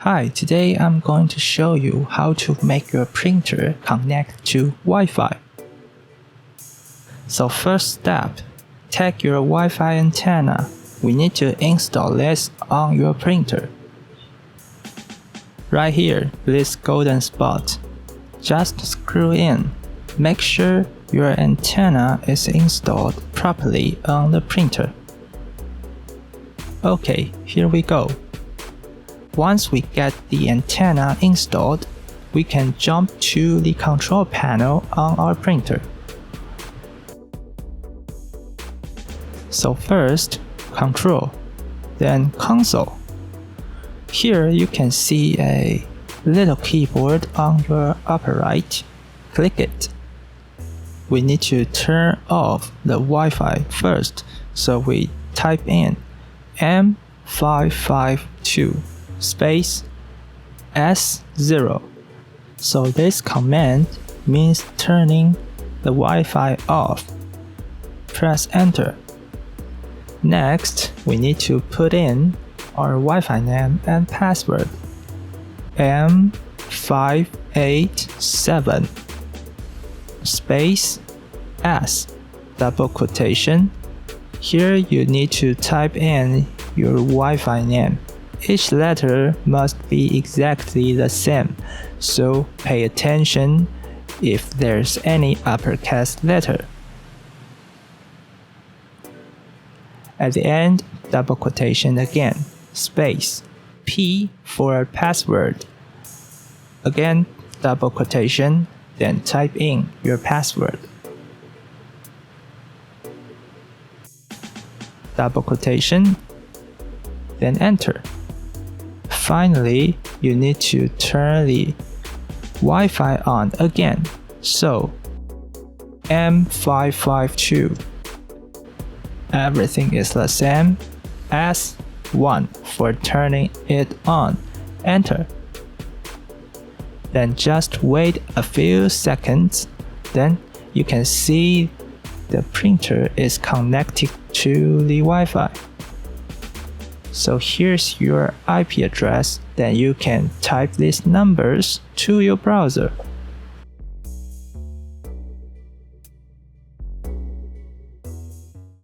Hi, today I'm going to show you how to make your printer connect to Wi-Fi. So first step, take your Wi-Fi antenna. We need to install this on your printer. Right here, this golden spot. Just screw in. Make sure your antenna is installed properly on the printer. Okay, here we go. Once we get the antenna installed, we can jump to the control panel on our printer. So first, Control, then Console. Here you can see a little keyboard on your upper right. Click it. We need to turn off the Wi-Fi first, so we type in M552 space S0. So this command means turning the Wi-Fi off. Press enter. Next, we need to put in our Wi-Fi name and password. M587 space S double quotation. Here you need to type in your Wi-Fi name. Each letter must be exactly the same, so pay attention if there's any uppercase letter. At the end, double quotation again, space, P for password. Again, double quotation, then type in your password. Double quotation, then enter. Finally, you need to turn the Wi-Fi on again, so M552. Everything is the same. S1 for turning it on. Enter. Then just wait a few seconds. Then you can see the printer is connected to the Wi-Fi. So here's your IP address. Then you can type these numbers to your browser.